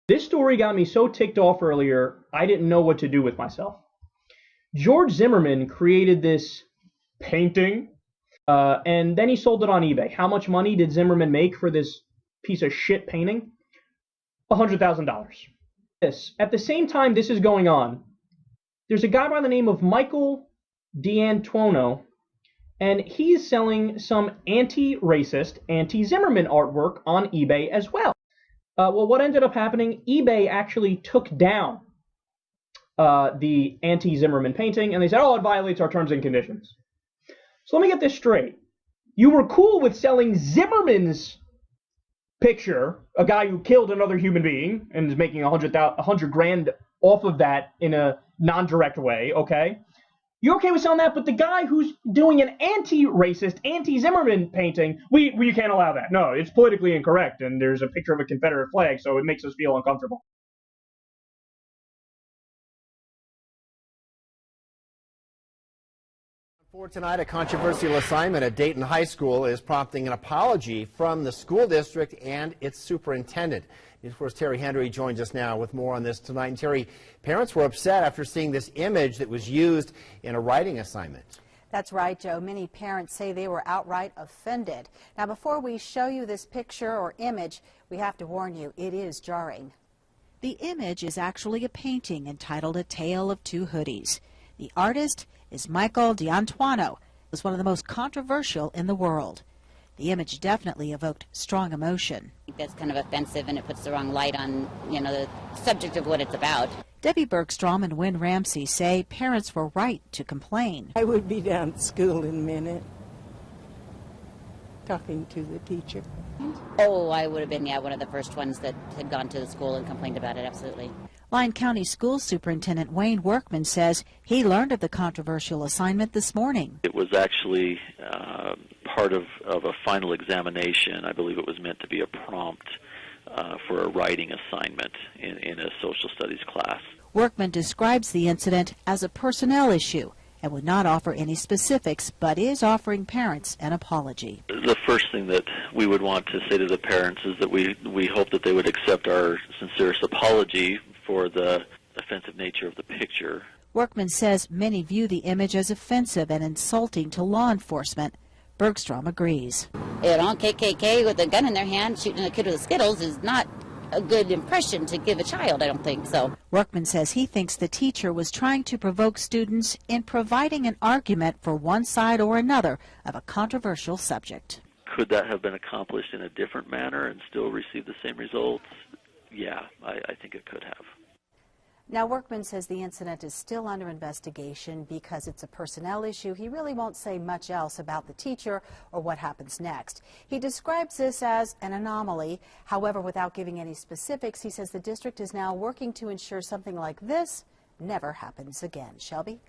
This story got me so ticked off earlier, I didn't know what to do with myself. George Zimmerman created this painting, and then he sold it on eBay. How much money did Zimmerman make for this piece of shit painting? $100,000. At the same time this is going on, there's a guy by the name of Michael D'Antuono, and he's selling some anti-racist, anti-Zimmerman artwork on eBay as well. Well, what ended up happening, eBay actually took down the anti-Zimmerman painting, and they said, oh, it violates our terms and conditions. So let me get this straight. You were cool with selling Zimmerman's picture, a guy who killed another human being and is making $100,000 off of that in a non-direct way, okay? You're okay with selling that, but the guy who's doing an anti-racist, anti-Zimmerman painting, we can't allow that. No, it's politically incorrect, and there's a picture of a Confederate flag, so it makes us feel uncomfortable. For tonight, a controversial assignment at Dayton High School is prompting an apology from the school district and its superintendent. News 4's Terry Henry joins us now with more on this tonight. And Terry, parents were upset after seeing this image that was used in a writing assignment. That's right, Joe. Many parents say they were outright offended. Now, before we show you this picture or image, we have to warn you, it is jarring. The image is actually a painting entitled A Tale of Two Hoodies. The artist is Michael D'Antuono. It was one of the most controversial in the world. The image definitely evoked strong emotion. I think that's kind of offensive, and it puts the wrong light on, the subject of what it's about. Debbie Bergstrom and Wynn Ramsey say parents were right to complain. I would be down at school in a minute talking to the teacher. Oh, I would have been, one of the first ones that had gone to the school and complained about it, absolutely. Lyon County School Superintendent Wayne Workman says he learned of the controversial assignment this morning. It was actually part of a final examination. I believe it was meant to be a prompt for a writing assignment in a social studies class. Workman describes the incident as a personnel issue and would not offer any specifics, but is offering parents an apology. The first thing that we would want to say to the parents is that we hope that they would accept our sincerest apology for the offensive nature of the picture. Workman says many view the image as offensive and insulting to law enforcement. Bergstrom agrees. KKK with a gun in their hand shooting a kid with Skittles is not a good impression to give a child, I don't think so. Workman says he thinks the teacher was trying to provoke students in providing an argument for one side or another of a controversial subject. Could that have been accomplished in a different manner and still receive the same results? Yeah, I think it could have. Now, Workman says the incident is still under investigation because it's a personnel issue. He really won't say much else about the teacher or what happens next. He describes this as an anomaly. However, without giving any specifics, he says the district is now working to ensure something like this never happens again. Shelby?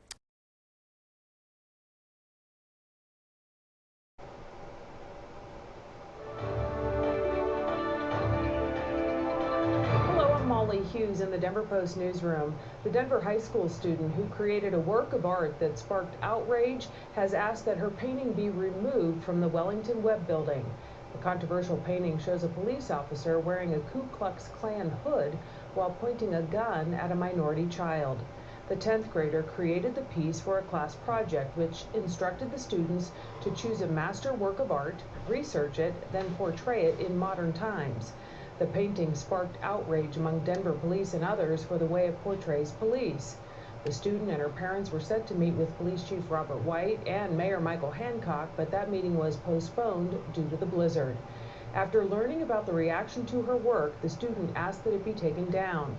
Hughes in the Denver Post newsroom. The Denver high school student who created a work of art that sparked outrage has asked that her painting be removed from the Wellington Webb building. The controversial painting shows a police officer wearing a Ku Klux Klan hood while pointing a gun at a minority child. The 10th grader created the piece for a class project which instructed the students to choose a master work of art, research it, then portray it in modern times. The painting sparked outrage among Denver police and others for the way it portrays police. The student and her parents were set to meet with Police Chief Robert White and Mayor Michael Hancock, but that meeting was postponed due to the blizzard. After learning about the reaction to her work, the student asked that it be taken down.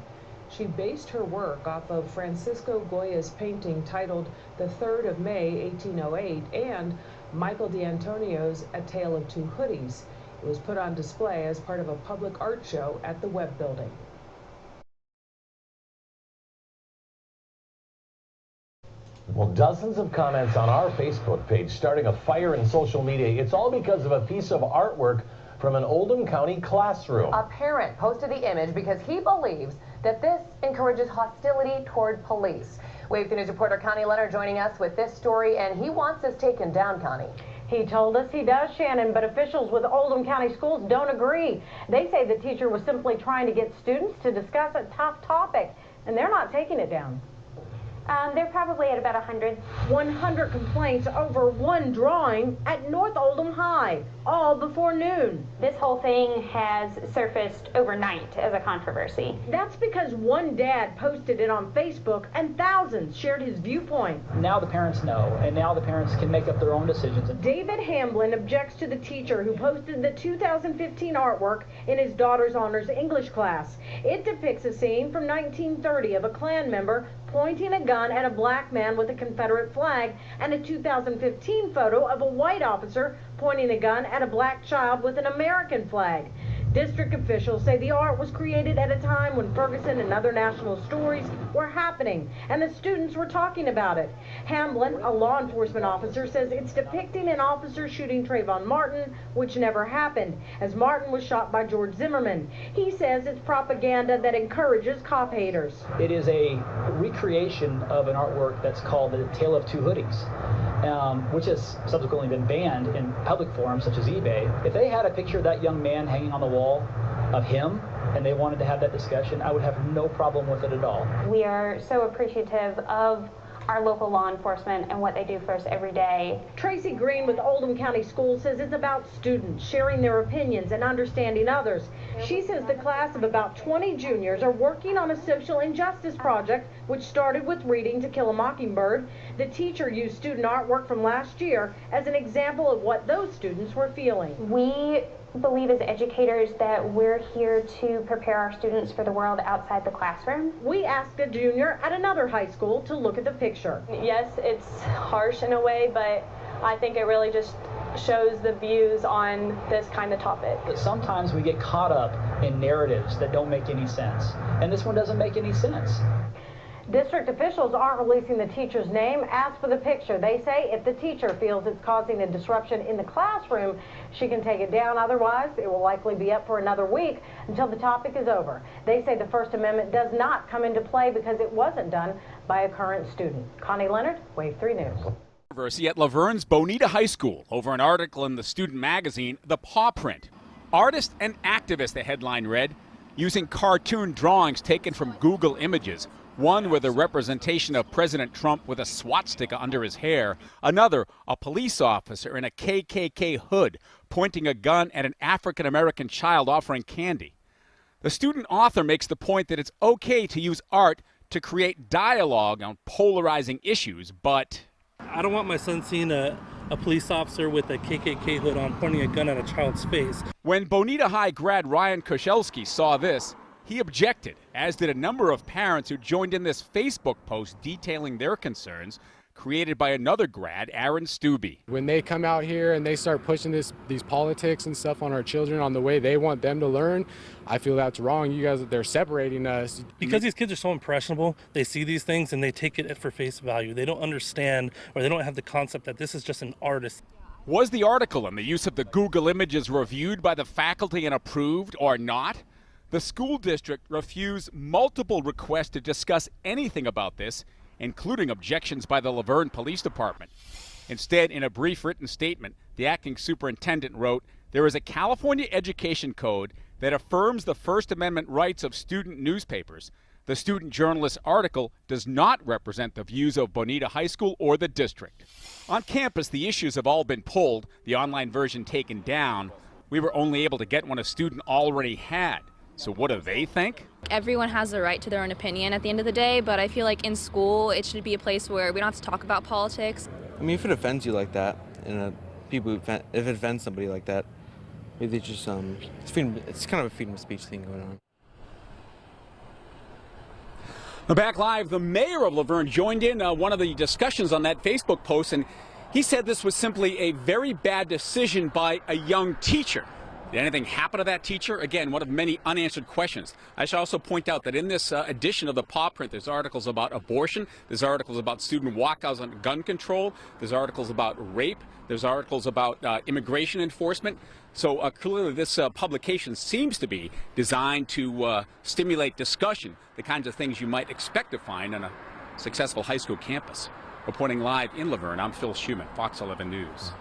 She based her work off of Francisco Goya's painting titled The 3rd of May, 1808, and Michael D'Antonio's A Tale of Two Hoodies. It was put on display as part of a public art show at the Webb building. Well, dozens of comments on our Facebook page starting a fire in social media. It's all because of a piece of artwork from an Oldham County classroom. A parent posted the image because he believes that this encourages hostility toward police. Wave 2 News reporter Connie Leonard joining us with this story, and he wants this taken down, Connie. He told us he does, Shannon, but officials with Oldham County Schools don't agree. They say the teacher was simply trying to get students to discuss a tough topic, and they're not taking it down. They're probably at about 100. 100 complaints over one drawing at North Oldham High, all before noon. This whole thing has surfaced overnight as a controversy. That's because one dad posted it on Facebook and thousands shared his viewpoint. Now the parents know, and now the parents can make up their own decisions. David Hamblin objects to the teacher who posted the 2015 artwork in his daughter's honors English class. It depicts a scene from 1930 of a Klan member pointing a gun at a black man with a Confederate flag, and a 2015 photo of a white officer pointing a gun at a black child with an American flag. District officials say the art was created at a time when Ferguson and other national stories were happening, and the students were talking about it. Hamblin, a law enforcement officer, says it's depicting an officer shooting Trayvon Martin, which never happened, as Martin was shot by George Zimmerman. He says it's propaganda that encourages cop haters. It is a recreation of an artwork that's called the Tale of Two Hoodies, which has subsequently been banned in public forums such as eBay. If they had a picture of that young man hanging on the wall of him and they wanted to have that discussion, I would have no problem with it at all. We are so appreciative of our local law enforcement and what they do for us every day. Tracy Green with Oldham County Schools says it's about students sharing their opinions and understanding others. She says the class of about 20 juniors are working on a social injustice project which started with reading To Kill a Mockingbird. The teacher used student artwork from last year as an example of what those students were feeling. We believe as educators that we're here to prepare our students for the world outside the classroom. We asked a junior at another high school to look at the picture. Yes, it's harsh in a way, but I think it really just shows the views on this kind of topic. But sometimes we get caught up in narratives that don't make any sense, and this one doesn't make any sense. District officials aren't releasing the teacher's name. As for the picture, they say if the teacher feels it's causing a disruption in the classroom, she can take it down. Otherwise, it will likely be up for another week until the topic is over. They say the First Amendment does not come into play because it wasn't done by a current student. Connie Leonard, Wave 3 News. Controversy at Laverne's Bonita High School over an article in the student magazine, The Paw Print. Artist and activist, the headline read, using cartoon drawings taken from Google Images. One with a representation of President Trump with a swastika under his hair. Another, a police officer in a KKK hood pointing a gun at an African-American child offering candy. The student author makes the point that it's okay to use art to create dialogue on polarizing issues, but I don't want my son seeing a police officer with a KKK hood on pointing a gun at a child's face. When Bonita High grad Ryan Koszelski saw this, he objected, as did a number of parents who joined in this Facebook post detailing their concerns, created by another grad, Aaron Stubbe. When they come out here and they start pushing these politics and stuff on our children on the way they want them to learn, I feel that's wrong. You guys, they're separating us. Because these kids are so impressionable, they see these things and they take it for face value. They don't understand, or they don't have the concept that this is just an artist. Was the article and the use of the Google Images reviewed by the faculty and approved or not? The school district refused multiple requests to discuss anything about this, including objections by the Laverne Police Department. Instead, in a brief written statement, the acting superintendent wrote, "There is a California education code that affirms the First Amendment rights of student newspapers. The student journalist article does not represent the views of Bonita High School or the district." On campus, the issues have all been pulled, the online version taken down. We were only able to get one a student already had. So what do they think? Everyone has the right to their own opinion at the end of the day, but I feel like in school it should be a place where we don't have to talk about politics. I mean, if it offends you like that, and if it offends somebody like that, maybe they just it's kind of a freedom of speech thing going on. Back live, the mayor of Laverne joined in one of the discussions on that Facebook post, and he said this was simply a very bad decision by a young teacher. Did anything happen to that teacher? Again, one of many unanswered questions. I should also point out that in this edition of the Paw Print, there's articles about abortion, there's articles about student walkouts on gun control, there's articles about rape, there's articles about immigration enforcement. So clearly this publication seems to be designed to stimulate discussion, the kinds of things you might expect to find on a successful high school campus. Reporting live in Laverne, I'm Phil Schumann, Fox 11 News.